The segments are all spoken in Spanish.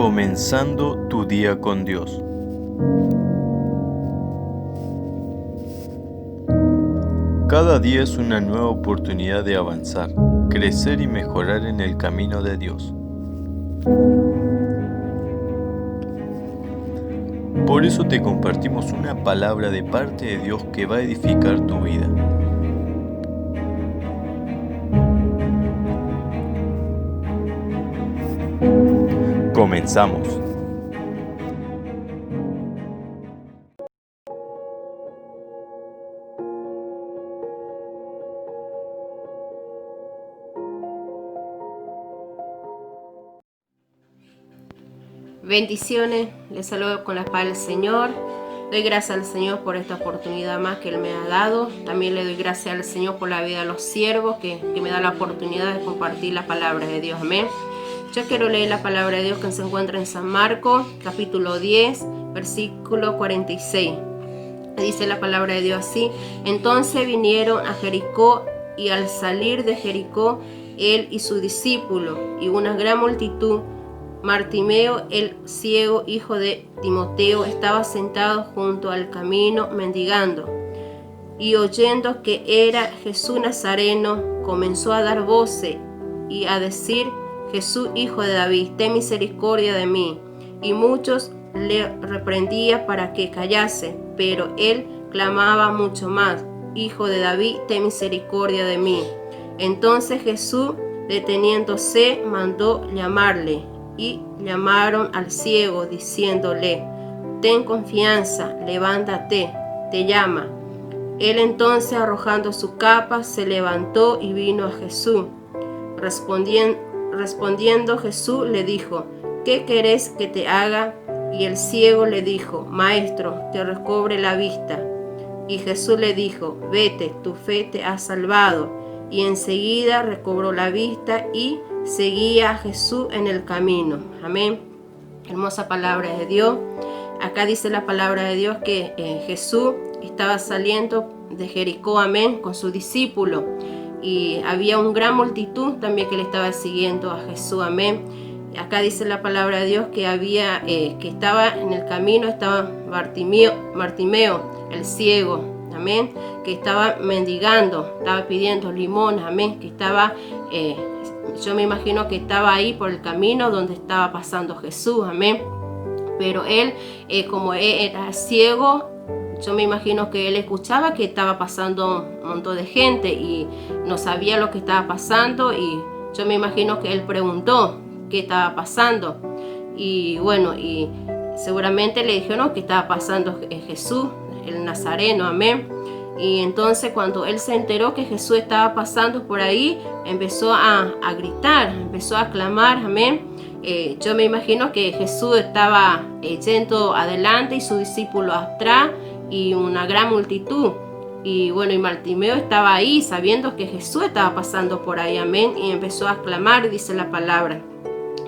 Comenzando tu día con Dios. Cada día es una nueva oportunidad de avanzar, crecer y mejorar en el camino de Dios. Por eso te compartimos una palabra de parte de Dios que va a edificar tu vida. Comenzamos. Bendiciones, les saludo con la paz del Señor. Doy gracias al Señor por esta oportunidad más que Él me ha dado. También le doy gracias al Señor por la vida de los siervos que me da la oportunidad de compartir la palabra de Dios. Amén. Yo quiero leer la palabra de Dios que se encuentra en San Marcos, capítulo 10, versículo 46. Dice la palabra de Dios así: Entonces vinieron a Jericó, y al salir de Jericó, él y su discípulo, y una gran multitud, Bartimeo el ciego, hijo de Timoteo, estaba sentado junto al camino mendigando. Y oyendo que era Jesús Nazareno, comenzó a dar voces y a decir: Jesús, hijo de David, ten misericordia de mí. Y muchos le reprendían para que callase, pero él clamaba mucho más: Hijo de David, ten misericordia de mí. Entonces Jesús, deteniéndose, mandó llamarle. Y llamaron al ciego, diciéndole: Ten confianza, levántate, te llama. Él entonces, arrojando su capa, se levantó y vino a Jesús. Respondiendo Jesús le dijo: ¿Qué querés que te haga? Y el ciego le dijo: Maestro, te recobre la vista. Y Jesús le dijo: Vete, tu fe te ha salvado. Y enseguida recobró la vista y seguía a Jesús en el camino. Amén. Hermosa palabra de Dios. Acá dice la palabra de Dios que Jesús estaba saliendo de Jericó, amén, con su discípulo. Y había una gran multitud también que le estaba siguiendo a Jesús, amén. Acá dice la palabra de Dios que había, que estaba en el camino, estaba Bartimeo, el ciego, amén, que estaba mendigando, estaba pidiendo limón, amén, que estaba, yo me imagino que estaba ahí por el camino donde estaba pasando Jesús, amén. Pero él, como él era ciego, yo me imagino que él escuchaba que estaba pasando un montón de gente y no sabía lo que estaba pasando, y yo me imagino que él preguntó qué estaba pasando. Y bueno, y seguramente le dijeron que estaba pasando Jesús, el Nazareno, amén. Y entonces cuando él se enteró que Jesús estaba pasando por ahí, empezó a gritar, empezó a clamar, amén. Yo me imagino que Jesús estaba yendo adelante y su discípulo atrás y una gran multitud. Y bueno, y Bartimeo estaba ahí sabiendo que Jesús estaba pasando por ahí, amén. Y empezó a clamar, dice la palabra.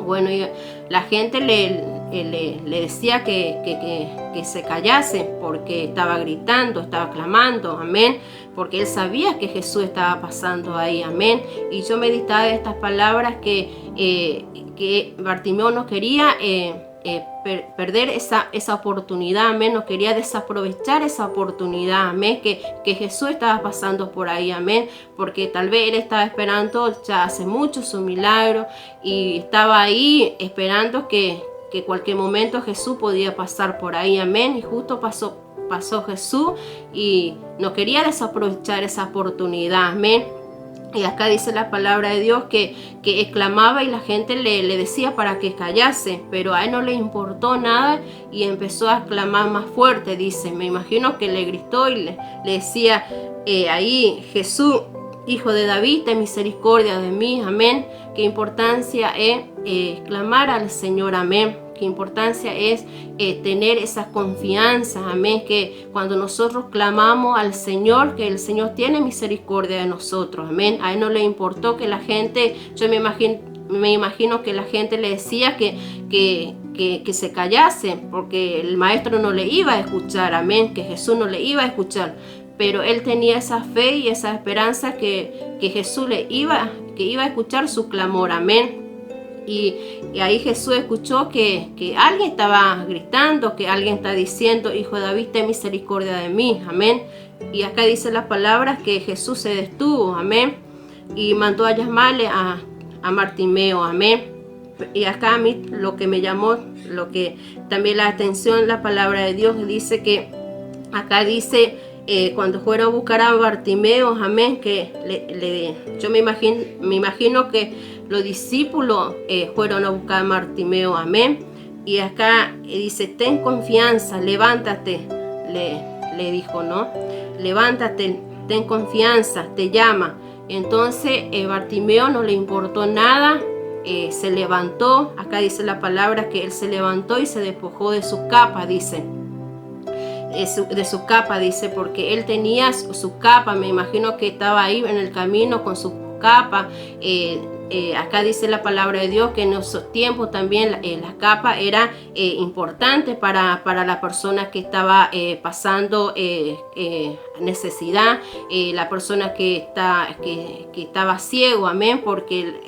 Bueno, y la gente le decía que se callase porque estaba gritando, estaba clamando, amén, porque él sabía que Jesús estaba pasando ahí, amén. Y yo meditaba de estas palabras que Bartimeo no quería perder esa oportunidad, amén, no quería desaprovechar esa oportunidad, amén, que Jesús estaba pasando por ahí, amén, porque tal vez él estaba esperando ya hace mucho su milagro y estaba ahí esperando que cualquier momento Jesús podía pasar por ahí, amén, y justo pasó Jesús y no quería desaprovechar esa oportunidad, amén. Y acá dice la palabra de Dios que exclamaba y la gente le decía para que callase, pero a él no le importó nada y empezó a clamar más fuerte, dice. Me imagino que le gritó y le decía ahí: Jesús, hijo de David, ten misericordia de mí, amén. Qué importancia es clamar al Señor, amén. Qué importancia es tener esa confianza, amén, que cuando nosotros clamamos al Señor, que el Señor tiene misericordia de nosotros, amén. A él no le importó que la gente, yo me imagino que la gente le decía que se callase, porque el maestro no le iba a escuchar, amén, que Jesús no le iba a escuchar. Pero él tenía esa fe y esa esperanza que Jesús iba a escuchar su clamor, amén. Y ahí Jesús escuchó que alguien estaba gritando, que alguien está diciendo: Hijo de David, ten misericordia de mí, amén. Y acá dice las palabras que Jesús se detuvo, amén, y mandó a llamarle a Bartimeo, amén. Y acá a mí lo que me llamó, lo que también la atención, la palabra de Dios dice que, acá dice, cuando fueron a buscar a Bartimeo, amén, que yo me imagino que los discípulos fueron a buscar a Bartimeo, amén. Y acá dice: ten confianza, levántate, le dijo, ¿no? Levántate, ten confianza, te llama. Entonces Bartimeo no le importó nada, se levantó. Acá dice la palabra que él se levantó y se despojó de su capa, dice. De su capa, dice, porque él tenía su capa, me imagino que estaba ahí en el camino con su capa. Acá dice la palabra de Dios que en esos tiempos también la capa era importante para la persona que estaba pasando necesidad, la persona que estaba ciego, amén, porque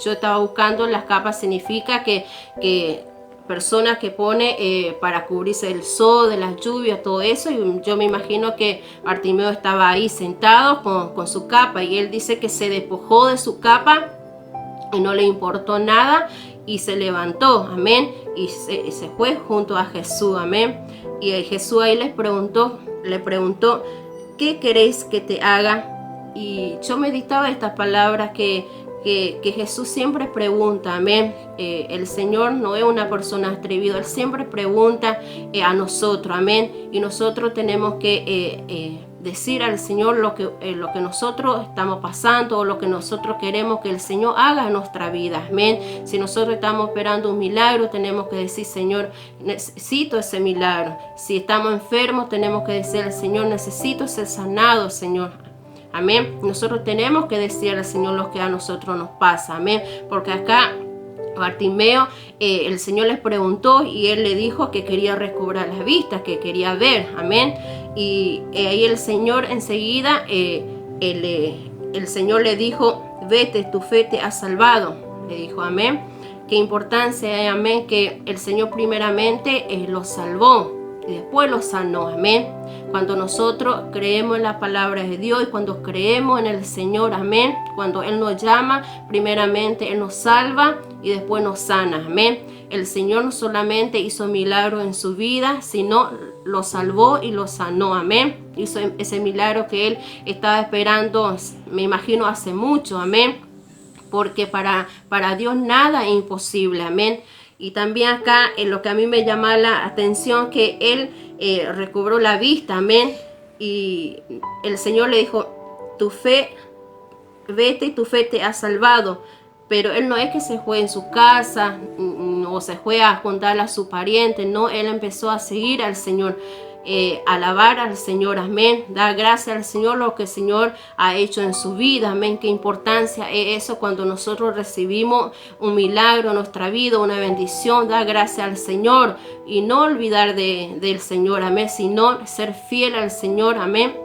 yo estaba buscando, las capas significa que personas que pone para cubrirse del sol, de las lluvias, todo eso. Y yo me imagino que Bartimeo estaba ahí sentado con su capa, y él dice que se despojó de su capa y no le importó nada y se levantó, amén, y se fue junto a Jesús, amén. Y Jesús ahí le preguntó, ¿qué queréis que te haga? Y yo meditaba estas palabras que Jesús siempre pregunta, amén. El Señor no es una persona atrevida, Él siempre pregunta a nosotros, amén. Y nosotros tenemos que decir al Señor lo que nosotros estamos pasando, o lo que nosotros queremos que el Señor haga en nuestra vida, amén. Si nosotros estamos esperando un milagro, tenemos que decir: Señor, necesito ese milagro. Si estamos enfermos, tenemos que decir al Señor: necesito ser sanado, Señor. Amén. Nosotros tenemos que decir al Señor lo que a nosotros nos pasa. Amén. Porque acá Bartimeo, el Señor les preguntó y él le dijo que quería recobrar la vista, que quería ver. Amén. Y ahí el Señor enseguida, el Señor le dijo: vete, tu fe te ha salvado. Le dijo, amén. Qué importancia hay, amén, que el Señor primeramente lo salvó y después lo sanó, amén. Cuando nosotros creemos en la palabra de Dios y cuando creemos en el Señor, amén, cuando Él nos llama, primeramente Él nos salva y después nos sana, amén. El Señor no solamente hizo milagros en su vida, sino lo salvó y lo sanó, amén. Hizo ese milagro que Él estaba esperando, me imagino, hace mucho, amén, porque para Dios nada es imposible, amén. Y también acá en lo que a mí me llama la atención, que él recobró la vista, amén. Y el Señor le dijo: tu fe, vete y tu fe te ha salvado. Pero él no es que se fue en su casa o se fue a contarle a su pariente, no, él empezó a seguir al Señor. Alabar al Señor, amén, dar gracias al Señor lo que el Señor ha hecho en su vida, amén. Qué importancia es eso cuando nosotros recibimos un milagro en nuestra vida, una bendición, dar gracias al Señor y no olvidar del Señor, amén, sino ser fiel al Señor, amén.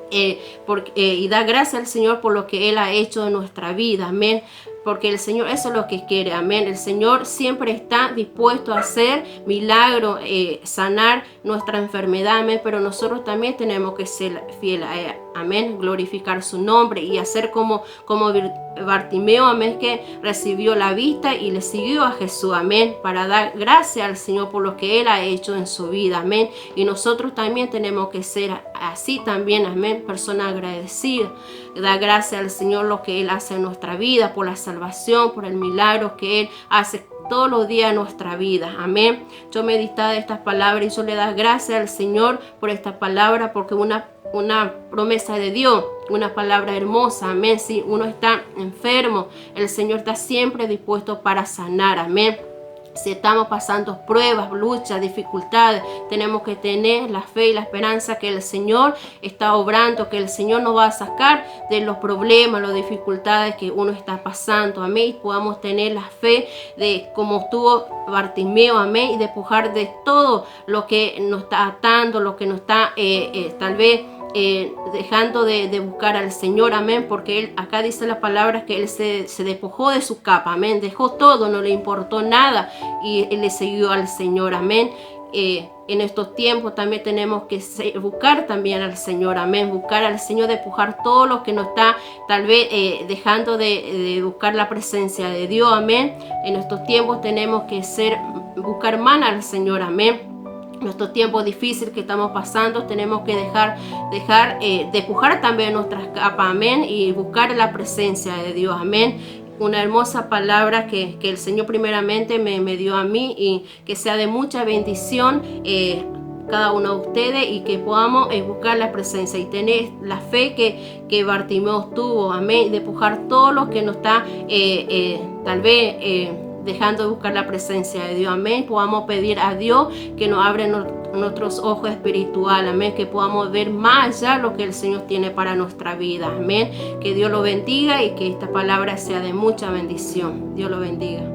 Y dar gracias al Señor por lo que Él ha hecho en nuestra vida, amén. Porque el Señor, eso es lo que quiere, amén. El Señor siempre está dispuesto a hacer milagros, sanar nuestra enfermedad, amén. Pero nosotros también tenemos que ser fieles a Él, amén. Glorificar su nombre y hacer como Bartimeo, amén, que recibió la vista y le siguió a Jesús, amén. Para dar gracias al Señor por lo que Él ha hecho en su vida, amén. Y nosotros también tenemos que ser así también, amén. Persona agradecida. Dar gracias al Señor lo que Él hace en nuestra vida, por la salvación, por el milagro que Él hace todos los días de nuestra vida, amén. Yo meditaba estas palabras y yo le doy gracias al Señor por esta palabra, porque una promesa de Dios, una palabra hermosa, amén. Si uno está enfermo, el Señor está siempre dispuesto para sanar, amén. Si estamos pasando pruebas, luchas, dificultades, tenemos que tener la fe y la esperanza que el Señor está obrando, que el Señor nos va a sacar de los problemas, las dificultades que uno está pasando, amén. Y podamos tener la fe de como tuvo Bartimeo, amén, y despojar de todo lo que nos está atando, lo que nos está tal vez dejando de buscar al Señor, amén, porque Él, acá dice la palabra que Él se despojó de su capa, amén, dejó todo, no le importó nada y Él le siguió al Señor, amén. En estos tiempos también tenemos que buscar también al Señor, amén, buscar al Señor, despojar todo lo que nos está tal vez dejando de buscar la presencia de Dios, amén. En estos tiempos tenemos que buscar más al Señor, amén. En estos tiempos difíciles que estamos pasando tenemos que despojar también nuestras capas, amén, y buscar la presencia de Dios, amén. Una hermosa palabra que el Señor primeramente me dio a mí y que sea de mucha bendición cada uno de ustedes y que podamos buscar la presencia y tener la fe que Bartimeo tuvo, amén, despojar todo lo que nos está tal vez dejando de buscar la presencia de Dios, amén. Podamos pedir a Dios que nos abra nuestros ojos espirituales, amén, que podamos ver más allá lo que el Señor tiene para nuestra vida, amén. Que Dios lo bendiga y que esta palabra sea de mucha bendición. Dios lo bendiga.